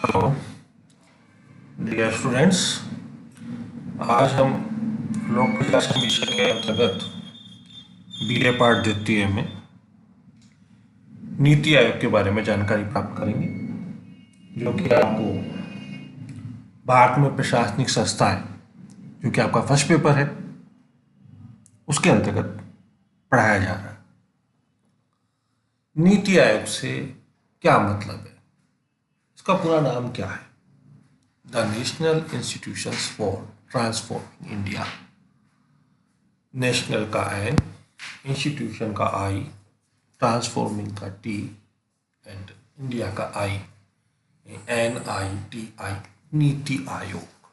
Hello dear students. आज हम लोक प्रशासन विषय के अंतर्गत बीए पार्ट द्वितीय में नीति आयोग के बारे में जानकारी प्राप्त करेंगे, जो कि आपको भारत में प्रशासनिक संस्थाएं, जो कि आपका फर्स्ट पेपर है, उसके अंतर्गत पढ़ाया जा रहा है। नीति आयोग से क्या मतलब है, इसका पूरा नाम क्या है? The national institutions for transforming India. National का एन, इंस्टीट्यूशन का आई, ट्रांसफॉर्मिंग का टी एंड इंडिया का आई, NITI, नीति आयोग।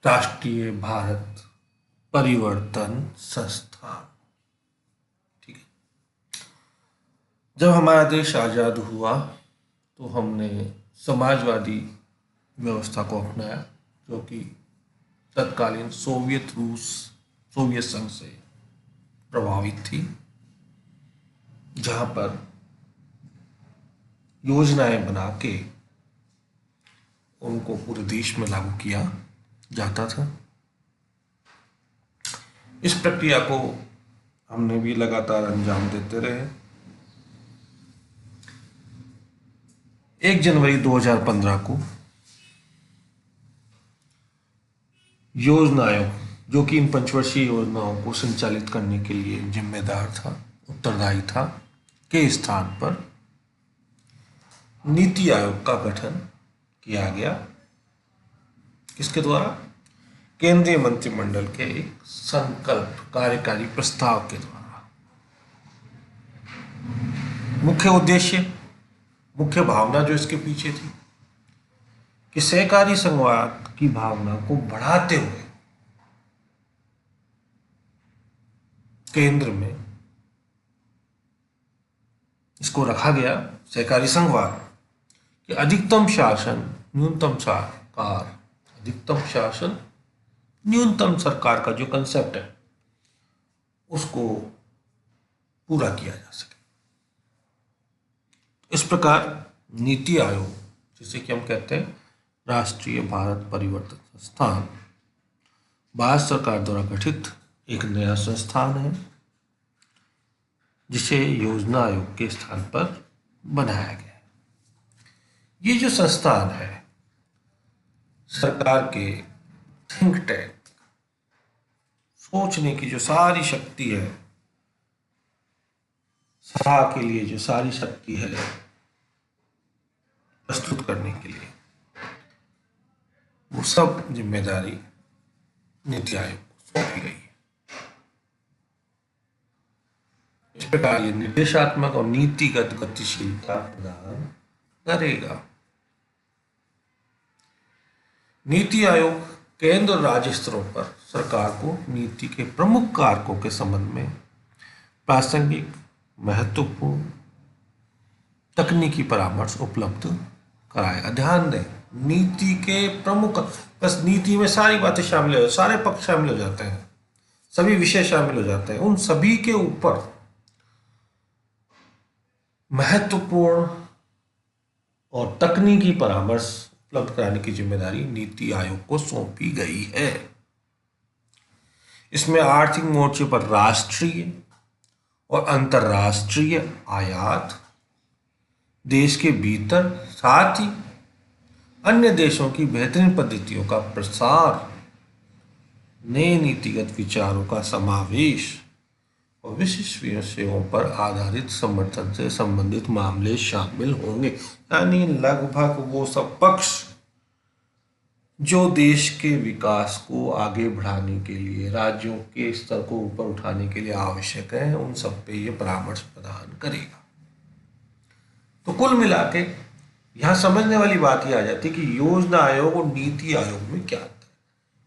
राष्ट्रीय भारत परिवर्तन संस्थान। ठीक है। जब हमारा देश आज़ाद हुआ तो हमने समाजवादी व्यवस्था को अपनाया, जो कि तत्कालीन सोवियत संघ से प्रभावित थी, जहां पर योजनाएं बना के उनको पूरे देश में लागू किया जाता था। इस प्रक्रिया को हमने भी लगातार अंजाम देते रहे। 1 जनवरी 2015 को योजना आयोग, जो कि इन पंचवर्षीय योजनाओं को संचालित करने के लिए जिम्मेदार था, उत्तरदायी था, के स्थान पर नीति आयोग का गठन किया गया। किसके द्वारा? केंद्रीय मंत्रिमंडल के एक संकल्प कार्यकारी प्रस्ताव के द्वारा। मुख्य उद्देश्य, मुख्य भावना जो इसके पीछे थी कि सहकारी संघवाद की भावना को बढ़ाते हुए केंद्र में इसको रखा गया, सहकारी संघवाद, कि अधिकतम शासन न्यूनतम सरकार, अधिकतम शासन न्यूनतम सरकार का जो कंसेप्ट है उसको पूरा किया जा सके। इस प्रकार नीति आयोग, जिसे कि हम कहते हैं राष्ट्रीय भारत परिवर्तन संस्थान, भारत सरकार द्वारा गठित एक नया संस्थान है, जिसे योजना आयोग के स्थान पर बनाया गया है। ये जो संस्थान है, सरकार के थिंक टैंक, सोचने की जो सारी शक्ति है, सभा के लिए जो सारी शक्ति है प्रस्तुत करने के लिए, वो सब जिम्मेदारी नीति आयोग को सौंपी गई है। इस प्रकार ये निर्देशात्मक और नीतिगत गतिशीलता प्रदान करेगा। नीति आयोग केंद्र और राज्य स्तरों पर सरकार को नीति के प्रमुख कारकों के संबंध में प्रासंगिक, महत्वपूर्ण तकनीकी परामर्श उपलब्ध कराएगा। ध्यान दें, नीति के प्रमुख, बस नीति में सारी बातें शामिल हो, सारे पक्ष शामिल हो जाते हैं, सभी विषय शामिल हो जाते हैं। उन सभी के ऊपर महत्वपूर्ण और तकनीकी परामर्श उपलब्ध कराने की जिम्मेदारी नीति आयोग को सौंपी गई है। इसमें आर्थिक मोर्चे पर राष्ट्रीय और अंतर्राष्ट्रीय आयात, देश के भीतर साथ ही अन्य देशों की बेहतरीन पद्धतियों का प्रसार, नए नीतिगत विचारों का समावेश और विशिष्ट विषयों पर आधारित समर्थन से संबंधित मामले शामिल होंगे। यानी लगभग वो सब पक्ष जो देश के विकास को आगे बढ़ाने के लिए, राज्यों के स्तर को ऊपर उठाने के लिए आवश्यक है, उन सब पे ये परामर्श प्रदान करेगा। तो कुल मिला के यहाँ समझने वाली बात ये आ जाती है कि योजना आयोग और नीति आयोग में क्या अंतर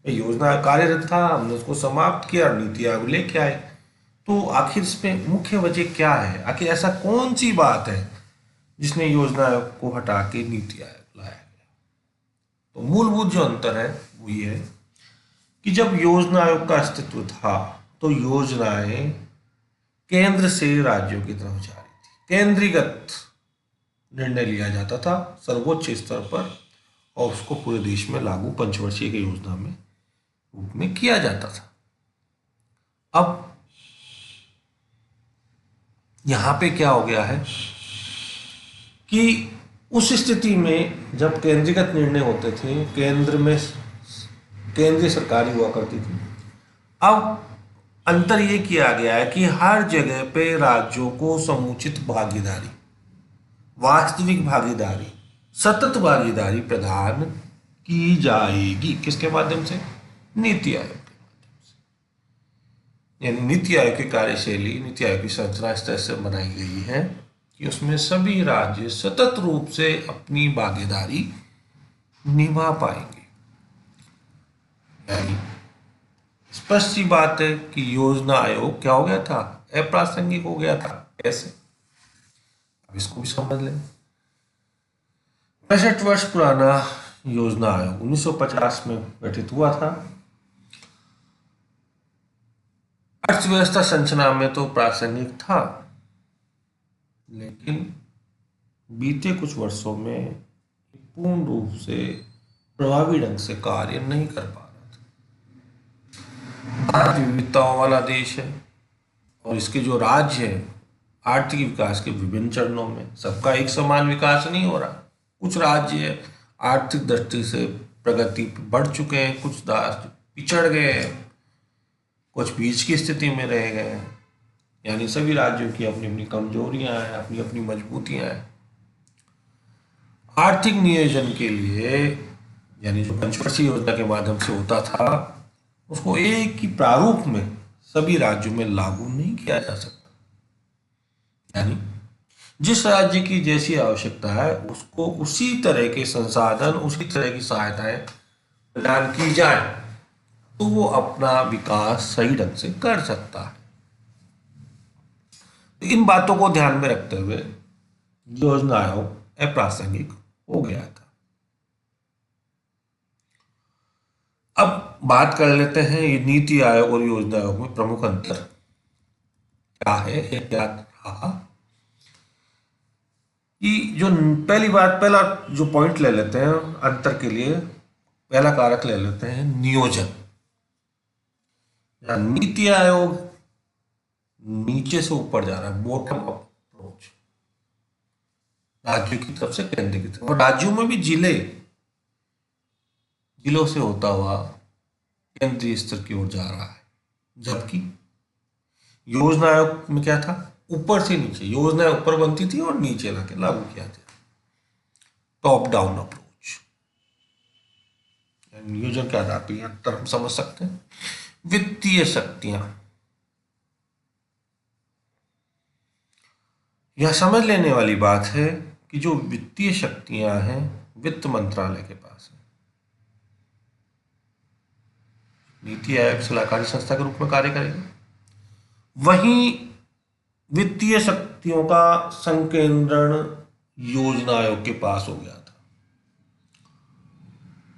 है। योजना आयोग कार्यरत था, हमने उसको समाप्त किया और नीति आयोग लेके आए। तो आखिर इसमें मुख्य वजह क्या है? आखिर ऐसा कौन सी बात है जिसने योजना आयोग को हटा के नीति आयोग लाया गया? तो मूलभूत जो अंतर है वो ये है कि जब योजना आयोग का अस्तित्व था तो योजनाएं केंद्र से राज्यों की तरफ जा रही थी, केंद्रीगत निर्णय लिया जाता था सर्वोच्च स्तर पर और उसको पूरे देश में लागू पंचवर्षीय की योजना में रूप में किया जाता था। अब यहाँ पे क्या हो गया है कि उस स्थिति में जब केंद्रीकृत निर्णय होते थे, केंद्र में केंद्रीय सरकार हुआ करती थी, अब अंतर ये किया गया है कि हर जगह पे राज्यों को समुचित भागीदारी, वास्तविक भागीदारी, सतत भागीदारी प्रदान की जाएगी। किसके माध्यम से? नीति आयोग के माध्यम से। यानी नीति आयोग की कार्यशैली, नीति आयोग की संरचना इस तरह से बनाई गई है कि उसमें सभी राज्य सतत रूप से अपनी भागीदारी निभा पाएंगे। यानी स्पष्ट सी बात है कि योजना आयोग क्या हो गया था? अप्रासंगिक हो गया था। कैसे? अब इसको भी समझ लें। 65 वर्ष पुराना योजना आयोग 1950 में गठित हुआ था। अर्थव्यवस्था संरचना में तो प्रासंगिक था, लेकिन बीते कुछ वर्षों में पूर्ण रूप से प्रभावी ढंग से कार्य नहीं कर पा भारत विविधताओं वाला देश है और इसके जो राज्य है आर्थिक विकास के विभिन्न चरणों में सबका एक समान विकास नहीं हो रहा। कुछ राज्य आर्थिक दृष्टि से प्रगति बढ़ चुके हैं, कुछ राज्य पिछड़ गए हैं, कुछ बीच की स्थिति में रह गए हैं। यानी सभी राज्यों की अपनी अपनी कमजोरियां हैं, अपनी अपनी मजबूतियां हैं। आर्थिक नियोजन के लिए यानी जो पंचवर्षीय योजना के माध्यम से होता था उसको एक ही प्रारूप में सभी राज्यों में लागू नहीं किया जा सकता। यानी जिस राज्य की जैसी आवश्यकता है उसको उसी तरह के संसाधन, उसी तरह की सहायताएं प्रदान की जाए तो वो अपना विकास सही ढंग से कर सकता है। इन बातों को ध्यान में रखते हुए योजना आयोग अप्रासंगिक हो गया था। अब बात कर लेते हैं ये नीति आयोग और योजना आयोग में प्रमुख अंतर क्या है या क्या रहा। कि जो पहला जो पॉइंट ले लेते हैं अंतर के लिए, पहला कारक ले लेते हैं नियोजन। नीति आयोग नीचे से ऊपर जा रहा है, बॉटम अप अप्रोच, राज्यों की तरफ से केंद्र की तरफ, और राज्यों में भी जिलों से होता हुआ केंद्रीय स्तर की ओर जा रहा है। जबकि योजना आयोग में क्या था? ऊपर से नीचे योजना ऊपर बनती थी और नीचे लाके लागू किया जाता, टॉप डाउन अप्रोच। नियोजन के आधार पर अंतर हम समझ सकते हैं। वित्तीय शक्तियां, यह समझ लेने वाली बात है कि जो वित्तीय शक्तियां हैं वित्त मंत्रालय के पास है। नीति आयोग सलाहकारी संस्था के रूप में कार्य करेगा। वहीं वित्तीय शक्तियों का संकेंद्रण योजना आयोग के पास हो गया था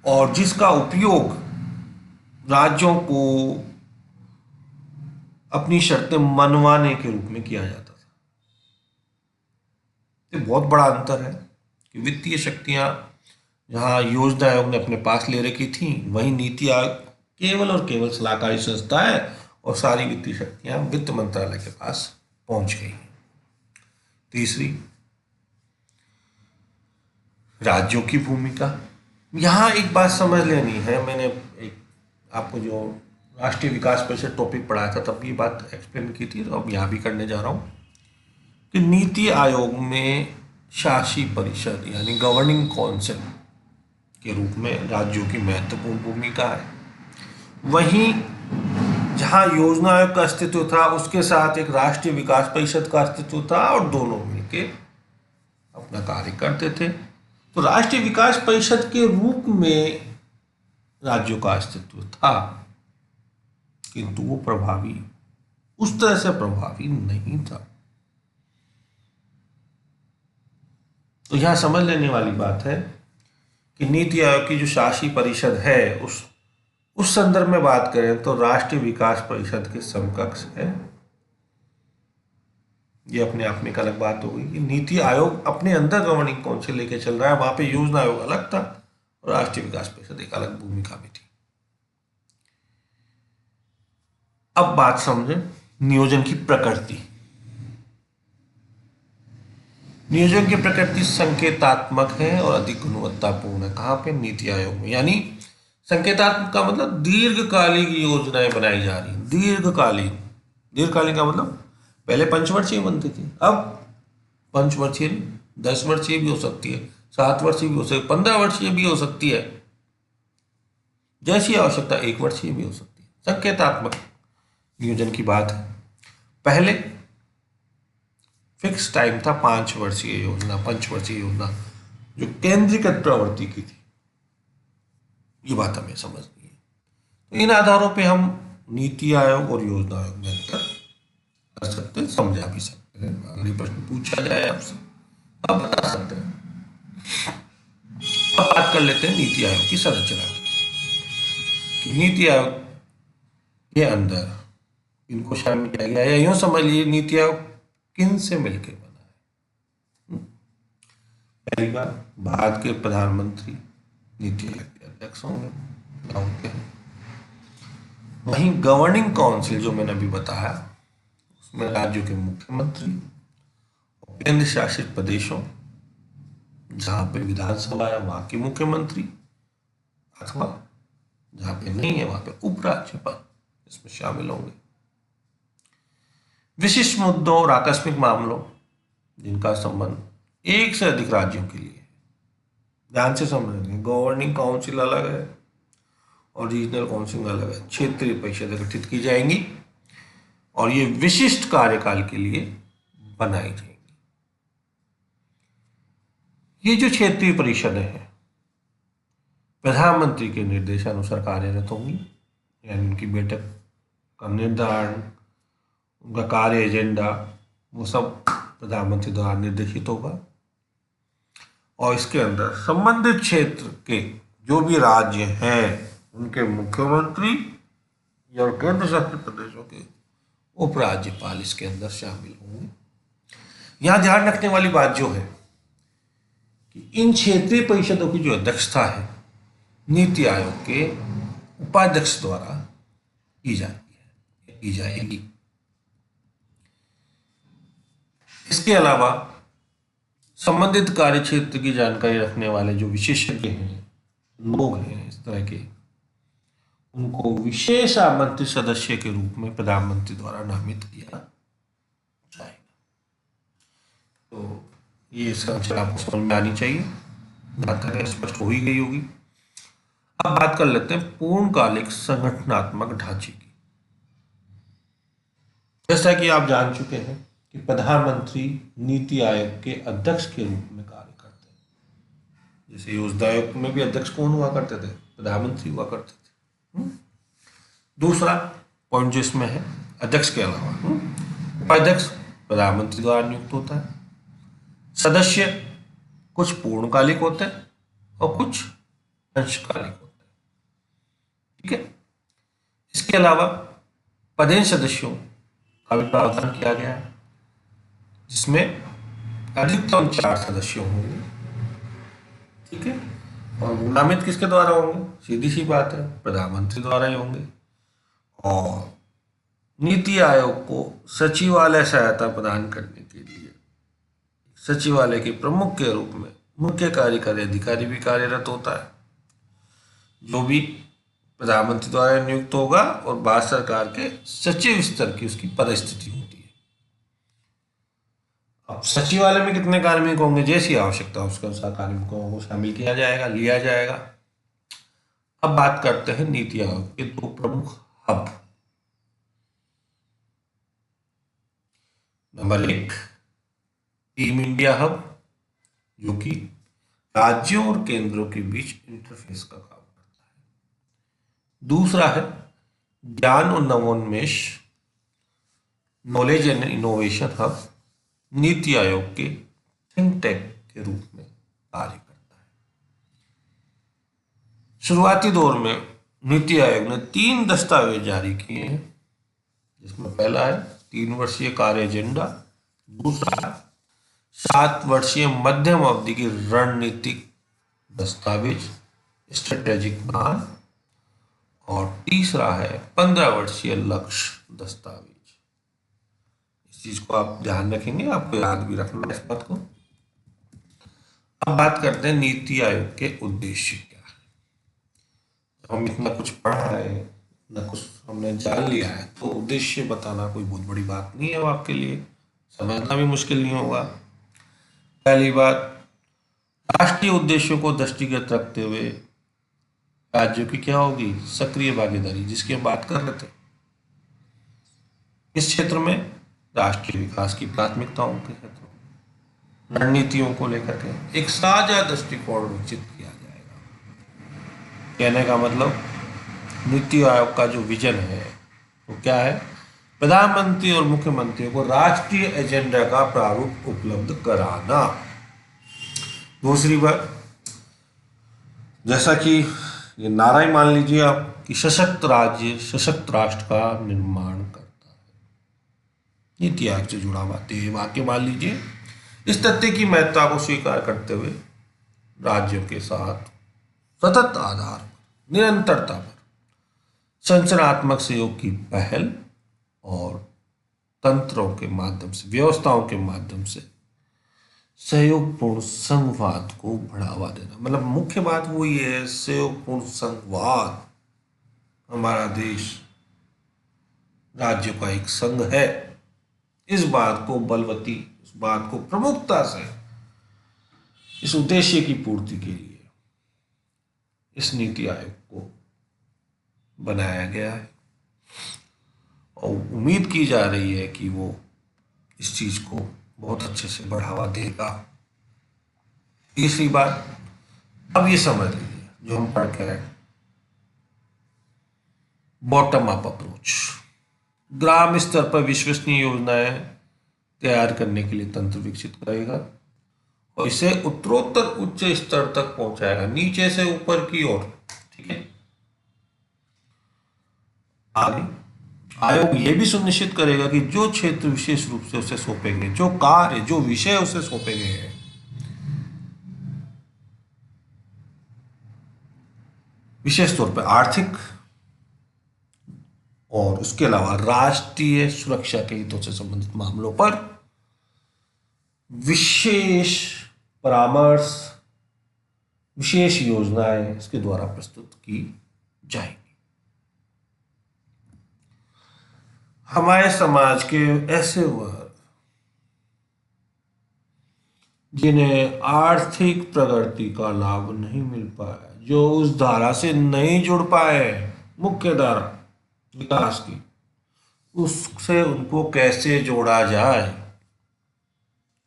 और जिसका उपयोग राज्यों को अपनी शर्तें मनवाने के रूप में किया जाता था। ये बहुत बड़ा अंतर है कि वित्तीय शक्तियां जहां योजना आयोग ने अपने पास ले रखी थी, वहीं नीति आयोग केवल और केवल सलाहकारी संस्था है और सारी वित्तीय शक्तियां वित्त मंत्रालय के पास पहुंच गई हैं। तीसरी, राज्यों की भूमिका। यहां एक बात समझ लेनी है, मैंने एक आपको जो राष्ट्रीय विकास परिषद टॉपिक पढ़ाया था तब ये बात एक्सप्लेन की थी, तो अब यहां भी करने जा रहा हूं कि नीति आयोग में शासी परिषद यानी गवर्निंग काउंसिल के रूप में राज्यों की महत्वपूर्ण भूमिका है। वहीं जहां योजना आयोग का अस्तित्व था उसके साथ एक राष्ट्रीय विकास परिषद का अस्तित्व था और दोनों मिलके अपना कार्य करते थे। तो राष्ट्रीय विकास परिषद के रूप में राज्यों का अस्तित्व था, किंतु वो प्रभावी उस तरह से प्रभावी नहीं था। तो यहां समझ लेने वाली बात है कि नीति आयोग की जो शासी परिषद है उस संदर्भ में बात करें तो राष्ट्रीय विकास परिषद के समकक्ष है। ये अपने आप में एक अलग बात हो गई कि नीति आयोग अपने अंदर गवर्निंग काउंसिल लेके चल रहा है, वहां पे योजना आयोग अलग था और राष्ट्रीय विकास परिषद एक अलग भूमिका में थी। अब बात समझें नियोजन की प्रकृति। नियोजन की प्रकृति संकेतात्मक है और अधिक गुणवत्तापूर्ण है। कहाँ पे? नीति आयोग में। यानी संकेतात्मक का मतलब दीर्घकालिक योजनाएं बनाई जा रही। दीर्घकालीन, दीर्घकालीन का मतलब पहले पंचवर्षीय बनती थी, अब पंचवर्षीय 10 वर्षीय भी हो सकती है, 7 वर्षीय भी हो सकती है, 15 वर्षीय भी हो सकती है, जैसी आवश्यकता 1 वर्षीय भी हो सकती है। संकेतात्मक नियोजन की बात है। पहले फिक्स टाइम था 5 वर्षीय योजना, पंचवर्षीय योजना जो केंद्रीकृत प्रवृत्ति की थी। ये बात हमें समझनी है। तो इन आधारों पे हम नीति आयोग और योजना आयोग में अंतर कर सकते हैं, समझा भी सकते हैं। अगले प्रश्न पूछा जाए आपसे, आप बता सकते हैं। अब बात कर लेते हैं नीति आयोग की संरचना की। नीति आयोग के अंदर इनको शामिल किया गया है, यूं समझ लीजिए नीति आयोग किन से मिलकर बना है। पहली बात, भारत के प्रधानमंत्री नीति आयोग के अध्यक्ष होंगे। वहीं गवर्निंग काउंसिल जो मैंने अभी बताया उसमें राज्यों के मुख्यमंत्री और केंद्र शासित प्रदेशों जहां पे विधानसभा है वहां के मुख्यमंत्री, अथवा जहां पे नहीं है वहां पे उपराज्यपाल इसमें शामिल होंगे। विशिष्ट मुद्दों और आकस्मिक मामलों जिनका संबंध एक से अधिक राज्यों के लिए है, ध्यान से समझेंगे। गवर्निंग काउंसिल अलग है और रीजनल काउंसिल अलग है। क्षेत्रीय परिषदें गठित की जाएंगी और ये विशिष्ट कार्यकाल के लिए बनाई जाएंगी। ये जो क्षेत्रीय परिषदें हैं प्रधानमंत्री के निर्देशानुसार कार्यरत होंगी, यानी उनकी बैठक का निर्धारण, उनका कार्य एजेंडा वो सब प्रधानमंत्री द्वारा निर्देशित होगा। और इसके अंदर संबंधित क्षेत्र के जो भी राज्य हैं उनके मुख्यमंत्री या केंद्र शासित प्रदेशों के उपराज्यपाल इसके अंदर शामिल होंगे। यहां ध्यान रखने वाली बात जो है कि इन क्षेत्रीय परिषदों की जो अध्यक्षता है नीति आयोग के उपाध्यक्ष द्वारा की जाती है, की जाएगी। इसके अलावा संबंधित कार्य क्षेत्र की जानकारी रखने वाले जो विशेषज्ञ हैं, लोग हैं इस तरह के, उनको विशेष आमंत्रित सदस्य के रूप में प्रधानमंत्री द्वारा नामित किया जाएगा। तो ये संरचना आपको समझ में आनी चाहिए, बात स्पष्ट हो ही गई होगी। अब बात कर लेते हैं पूर्णकालिक संगठनात्मक ढांचे की। जैसा कि आप जान चुके हैं कि प्रधानमंत्री नीति आयोग के अध्यक्ष के रूप में कार्य करते हैं। जैसे योजना आयोग में भी अध्यक्ष कौन हुआ करते थे? प्रधानमंत्री हुआ करते थे। दूसरा पॉइंट जो इसमें है, अध्यक्ष के अलावा उपाध्यक्ष प्रधानमंत्री द्वारा नियुक्त होता है। सदस्य कुछ पूर्णकालिक होते हैं और कुछ अंशकालिक होते हैं। ठीक है। इसके अलावा पदेन सदस्यों का भी प्रावधान किया गया है जिसमें अधिकतम 4 सदस्य होंगे। ठीक है। और नामित किसके द्वारा होंगे? सीधी सी बात है, प्रधानमंत्री द्वारा ही होंगे। और नीति आयोग को सचिवालय सहायता प्रदान करने के लिए सचिवालय के प्रमुख के रूप में मुख्य कार्यकारी अधिकारी भी कार्यरत होता है, जो भी प्रधानमंत्री द्वारा नियुक्त होगा और भारत सरकार के सचिव स्तर की उसकी परिस्थिति होती है। अब सचिवालय में कितने कार्मिक होंगे? जैसी आवश्यकता उसके अनुसार कार्मिकों को शामिल किया जाएगा, लिया जाएगा। अब बात करते हैं नीति आयोग के 2 प्रमुख hub. Number 1 team India hub, जो कि राज्यों और केंद्रों के बीच इंटरफेस का काम करता है। दूसरा है ज्ञान और नवोन्मेष, knowledge and innovation hub, NITI Aayog के थिंक टैंक के रूप में कार्य करता है। शुरुआती दौर में नीति आयोग ने 3 दस्तावेज जारी किए हैं, जिसमें पहला है 3 वर्षीय कार्य एजेंडा, दूसरा, 7 वर्षीय मध्यम अवधि की रणनीतिक दस्तावेज, स्ट्रेटेजिक प्लान। और तीसरा है 15 वर्षीय लक्ष्य दस्तावेज। इस चीज को आप ध्यान रखेंगे, आपको याद भी रखना है इस बात को। अब बात करते हैं नीति आयोग के उद्देश्य क्या है। हम इतना कुछ पढ़ रहे हैं, इतना कुछ हमने जान लिया है, तो उद्देश्य बताना कोई बहुत बड़ी बात नहीं है, वो आपके लिए समझना भी मुश्किल नहीं होगा। पहली बात, राष्ट्रीय उद्देश्यों को दृष्टिगत रखते हुए राज्यों की क्या होगी, सक्रिय भागीदारी, जिसकी हम बात कर रहे थे। इस क्षेत्र में राष्ट्रीय विकास की प्राथमिकताओं के क्षेत्र में रणनीतियों को लेकर के एक साझा दृष्टिकोण विकसित किया जाएगा। कहने का मतलब, नीति आयोग का जो विजन है वो क्या है, प्रधानमंत्री और मुख्यमंत्रियों को राष्ट्रीय एजेंडा का प्रारूप उपलब्ध कराना। दूसरी बात, जैसा कि ये नारा ही मान लीजिए आप, कि सशक्त राज्य सशक्त राष्ट्र का निर्माण करता है। नीति आयोग से जुड़ा वाक्य मान लीजिए। इस तथ्य की महत्ता को स्वीकार करते हुए राज्यों के साथ सतत आधार पर, निरंतरता पर संरचनात्मक सहयोग की पहल और तंत्रों के माध्यम से, व्यवस्थाओं के माध्यम से सहयोगपूर्ण संघवाद को बढ़ावा देना। मतलब मुख्य बात वो ये है, सहयोगपूर्ण संघवाद। हमारा देश राज्यों का एक संघ है, इस बात को बलवती, इस बात को प्रमुखता से, इस उद्देश्य की पूर्ति के लिए इस नीति आयोग को बनाया गया है और उम्मीद की जा रही है कि वो इस चीज को बहुत अच्छे से बढ़ावा देगा। तीसरी बात, अब ये समझ लीजिए जो हम पढ़ के आए, बॉटम अप अप्रोच, ग्राम स्तर पर विश्वसनीय योजनाएं तैयार करने के लिए तंत्र विकसित करेगा और इसे उत्तरोत्तर उच्च स्तर तक पहुंचाएगा, नीचे से ऊपर की ओर। ठीक है। आगे आयोग यह भी सुनिश्चित करेगा कि जो क्षेत्र विशेष रूप से उसे सौंपे गए, जो कार्य, जो विषय उसे सौंपे गए हैं, विशेष तौर पर आर्थिक और उसके अलावा राष्ट्रीय सुरक्षा के हितों से संबंधित मामलों पर विशेष परामर्श, विशेष योजनाएं इसके द्वारा प्रस्तुत की जाएंगी। हमारे समाज के ऐसे वर्ग जिन्हें आर्थिक प्रगति का लाभ नहीं मिल पाया, जो उस धारा से नहीं जुड़ पाए, मुख्य धारा विकास की, उससे उनको कैसे जोड़ा जाए,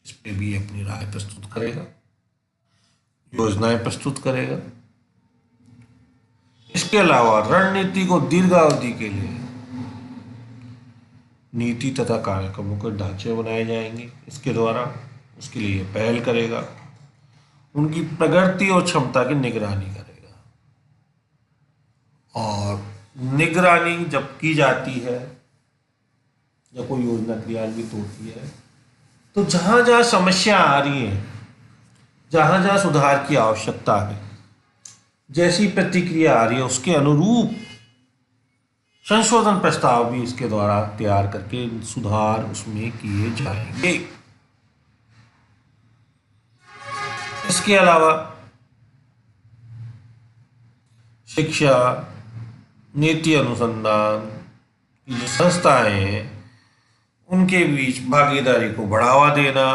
इस पे भी अपनी राय प्रस्तुत करेगा, योजनाएं प्रस्तुत करेगा। इसके अलावा रणनीति को दीर्घावधि के लिए नीति तथा कार्यक्रमों के ढांचे बनाए जाएंगे इसके द्वारा, उसके लिए पहल करेगा, उनकी प्रगति और क्षमता की निगरानी करेगा। और निगरानी जब की जाती है, जब कोई योजना क्रियान्वित होती है, तो जहां जहां समस्या आ रही है, जहां जहां सुधार की आवश्यकता है, जैसी प्रतिक्रिया आ रही है, उसके अनुरूप संशोधन प्रस्ताव भी इसके द्वारा तैयार करके सुधार उसमें किए जाएंगे। इसके अलावा शिक्षा, नीति अनुसंधान की जो संस्थाएं हैं, उनके बीच भागीदारी को बढ़ावा देना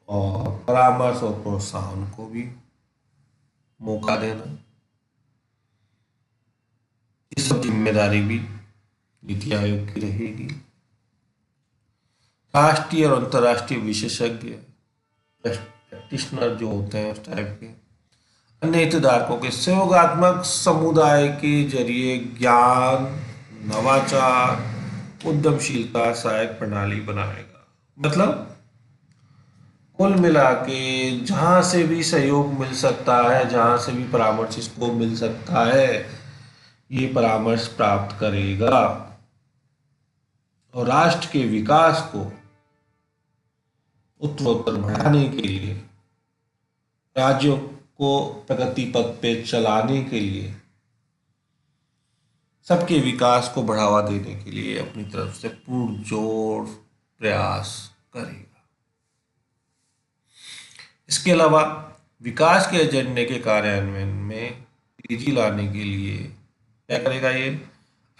और परामर्श और प्रोत्साहन को भी मौका देना, ये सब जिम्मेदारी भी नीति आयोग की रहेगी। राष्ट्रीय और अंतर्राष्ट्रीय विशेषज्ञ, प्रैक्टिशनर जो होते हैं उस टाइप के, अन्य हितधारकों के सहयोगात्मक समुदाय के जरिए ज्ञान, नवाचार, उद्यमशीलता सहायक प्रणाली बनाएगा। मतलब कुल मिला के जहां से भी सहयोग मिल सकता है, जहां से भी परामर्श इसको मिल सकता है, ये परामर्श प्राप्त करेगा और राष्ट्र के विकास को उत्तरोत्तर बढ़ाने के लिए, राज्यों को प्रगति पथ पे चलाने के लिए, सबके विकास को बढ़ावा देने के लिए अपनी तरफ से पुरजोर प्रयास करेगा। इसके अलावा विकास के एजेंडे के कार्यान्वयन में तेजी लाने के लिए क्या करेगा ये?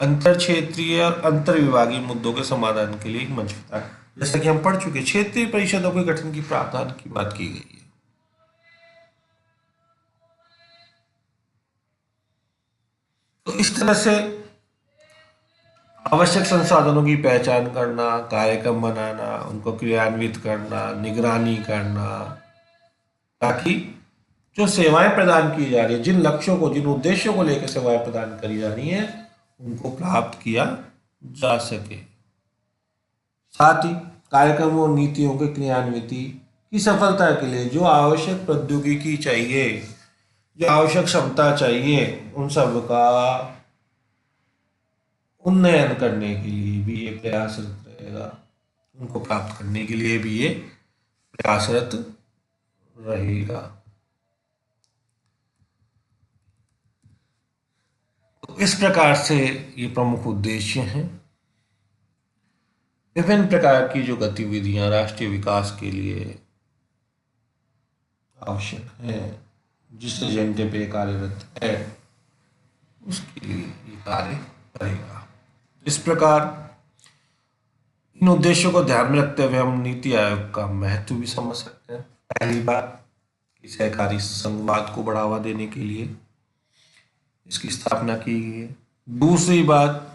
अंतर क्षेत्रीय और अंतर विभागीय मुद्दों के समाधान के लिए एक मंच है। जैसा कि हम पढ़ चुके, क्षेत्रीय परिषदों के गठन की प्रावधान की बात की गई है। तो इस तरह से आवश्यक संसाधनों की पहचान करना, कार्यक्रम बनाना, उनको क्रियान्वित करना, निगरानी करना, ताकि जो सेवाएं प्रदान की जा रही है, जिन लक्ष्यों को, जिन उद्देश्यों को लेकर सेवाएं प्रदान करी जा रही हैं, उनको प्राप्त किया जा सके। साथ ही कार्यक्रमों और नीतियों के क्रियान्विति की सफलता के लिए जो आवश्यक प्रौद्योगिकी चाहिए, जो आवश्यक क्षमता चाहिए, उन सब का उन्नयन करने के लिए भी ये प्रयासरत रहेगा। उनको प्राप्त करने के लिए भी ये प्रयासरत रहेगा। तो इस प्रकार से ये प्रमुख उद्देश्य हैं। विभिन्न प्रकार की जो गतिविधियां राष्ट्रीय विकास के लिए आवश्यक है, जिस एजेंडे पे कार्यरत है, उसके लिए ये कार्य करेगा। इस प्रकार इन उद्देश्यों को ध्यान में रखते हुए हम नीति आयोग का महत्व भी समझ सकते हैं। पहली बात कि सहकारी संघवाद को बढ़ावा देने के लिए इसकी स्थापना की गई है। दूसरी बात,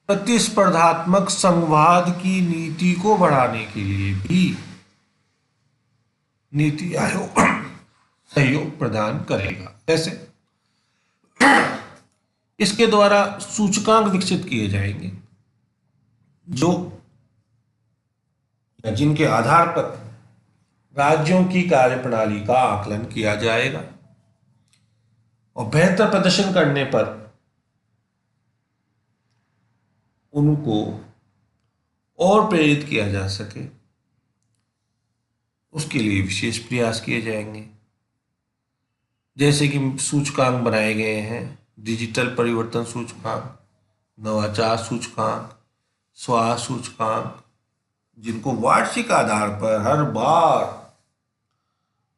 प्रतिस्पर्धात्मक संघवाद की नीति को बढ़ाने के लिए भी नीति आयोग सहयोग प्रदान करेगा। कैसे? इसके द्वारा सूचकांक विकसित किए जाएंगे, जो जिनके आधार पर राज्यों की कार्यप्रणाली का आकलन किया जाएगा और बेहतर प्रदर्शन करने पर उनको और प्रेरित किया जा सके, उसके लिए विशेष प्रयास किए जाएंगे। जैसे कि सूचकांक बनाए गए हैं, डिजिटल परिवर्तन सूचकांक, नवाचार सूचकांक, स्वास्थ्य सूचकांक, जिनको वार्षिक आधार पर हर बार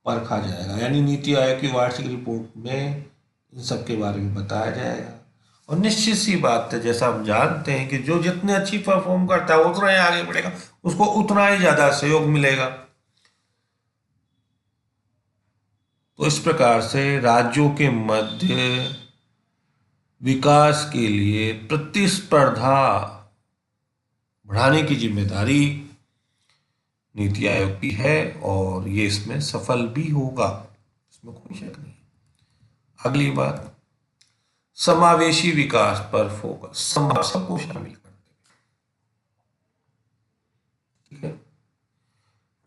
परखा जाएगा। यानी नीति आयोग की वार्षिक रिपोर्ट में इन सब के बारे में बताया जाएगा। और निश्चित सी बात है, जैसा हम जानते हैं कि जो जितने अच्छी परफॉर्म करता है उतना ही आगे बढ़ेगा, उसको उतना ही ज्यादा सहयोग मिलेगा। तो इस प्रकार से राज्यों के मध्य विकास के लिए प्रतिस्पर्धा बढ़ाने की जिम्मेदारी नीति आयोग की है और ये इसमें सफल भी होगा, इसमें कोई शक नहीं। अगली बात, समावेशी विकास पर फोकस, सबको शामिल करते हैं। ठीक है,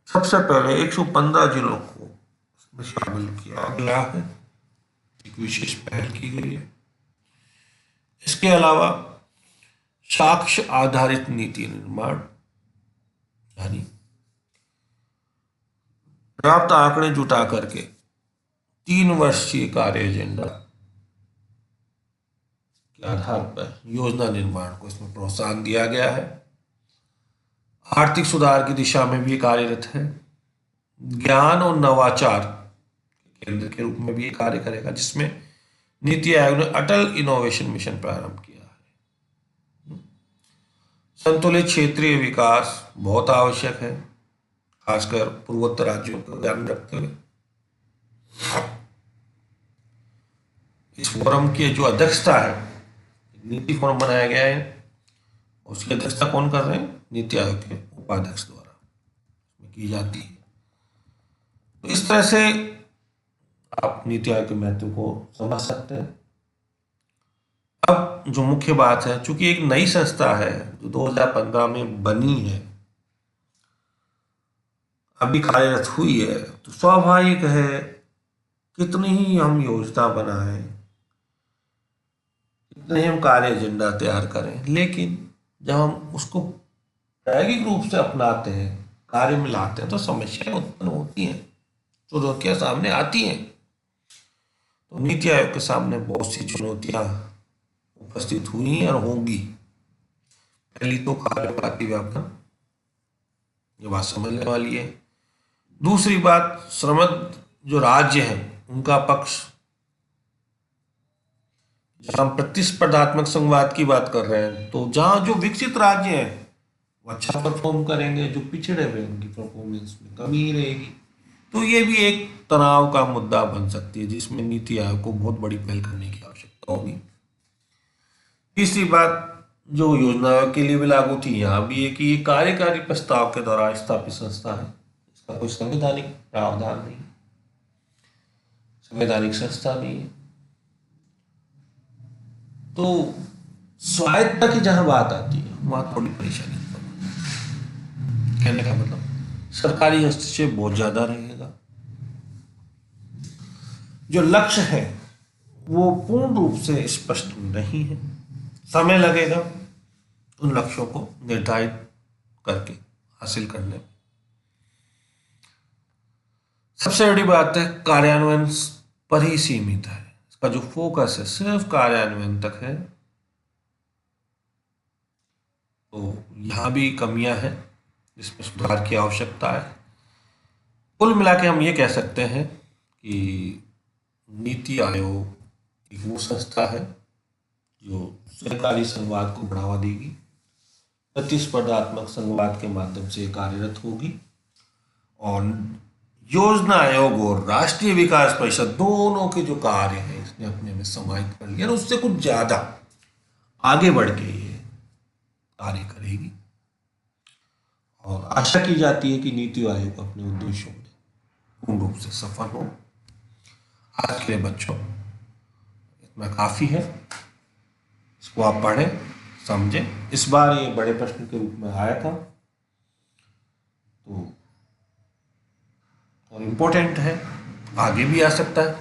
सबसे पहले 115 जिलों को इसमें शामिल किया गया है, एक विशेष पहल की गई है। इसके अलावा साक्ष्य आधारित नीति निर्माण, यानी प्राप्त आंकड़े जुटा करके 3 वर्षीय कार्य एजेंडा के आधार पर योजना निर्माण को इसमें प्रोत्साहन दिया गया है। आर्थिक सुधार की दिशा में भी कार्यरत है। ज्ञान और नवाचार केंद्र के रूप में भी कार्य करेगा, जिसमें नीति आयोग ने अटल इनोवेशन मिशन प्रारंभ किया है। संतुलित क्षेत्रीय विकास बहुत आवश्यक है, खासकर पूर्वोत्तर राज्यों को ध्यान में रखते हुए। इस फोरम की जो अध्यक्षता है, नीति फोरम बनाया गया है, उसकी अध्यक्षता कौन कर रहे हैं? नीति आयोग के उपाध्यक्ष द्वारा की जाती है। तो इस तरह से आप नीति आयोग के महत्व को समझ सकते हैं। अब जो मुख्य बात है, चूंकि एक नई संस्था है जो 2015 में बनी है, अभी कार्यरत हुई है, तो स्वाभाविक है कितनी ही हम योजना बनाएं, कितने ही हम कार्य एजेंडा तैयार करें, लेकिन जब हम उसको प्रायोगिक रूप से अपनाते हैं कार्य में लाते हैं तो समस्याएं उत्पन्न होती हैं, चुनौतियां सामने आती हैं। तो नीति आयोग के सामने बहुत सी चुनौतियां उपस्थित हुई और होंगी। पहली तो कार्यपालिक व्यापक, ये बात समझने वाली है। दूसरी बात, श्रमिक जो राज्य है उनका पक्ष, जब हम प्रतिस्पर्धात्मक संवाद की बात कर रहे हैं तो जहां जो विकसित राज्य हैं वो अच्छा परफॉर्म करेंगे, जो पिछड़े हुए उनकी परफॉर्मेंस में कमी ही रहेगी। तो ये भी एक तनाव का मुद्दा बन सकती है जिसमें नीति आयोग को बहुत बड़ी पहल करने की आवश्यकता होगी। तीसरी बात जो योजना आयोग के लिए भी लागू थी, यहाँ भी है कि ये कार्यकारी प्रस्ताव के द्वारा स्थापित संस्था है, इसका कोई संवैधानिक प्रावधान नहीं, संवैधानिक संस्था नहीं है। तो स्वायत्तता की जहां बात आती है वहां थोड़ी परेशानी है। कहने का मतलब सरकारी हस्तक्षेप बहुत ज्यादा रहेगा, जो लक्ष्य है वो पूर्ण रूप से स्पष्ट नहीं है, समय लगेगा उन लक्ष्यों को निर्धारित करके हासिल करने में। सबसे बड़ी बात है कार्यान्वयन पर ही सीमित है, इसका जो फोकस है सिर्फ कार्यान्वयन तक है। तो यहाँ भी कमियां हैं जिसमें सुधार की आवश्यकता है। कुल मिला के हम ये कह सकते हैं कि नीति आयोग एक वो संस्था है जो सरकारी संवाद को बढ़ावा देगी, प्रतिस्पर्धात्मक संवाद के माध्यम से कार्यरत होगी और योजना आयोग और राष्ट्रीय विकास परिषद दोनों के जो कार्य हैं इसने अपने में समाहित कर लिया और उससे कुछ ज्यादा आगे बढ़ के ये कार्य करेगी। और आशा की जाती है कि नीति आयोग अपने उद्देश्यों में पूर्ण रूप से सफल हो। आज के लिए बच्चों इतना काफी है, इसको आप पढ़ें समझें। इस बार ये बड़े प्रश्न के रूप में आया था तो और इम्पोर्टेंट है, आगे भी आ सकता है,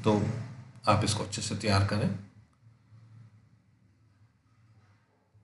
तो आप इसको अच्छे से तैयार करें।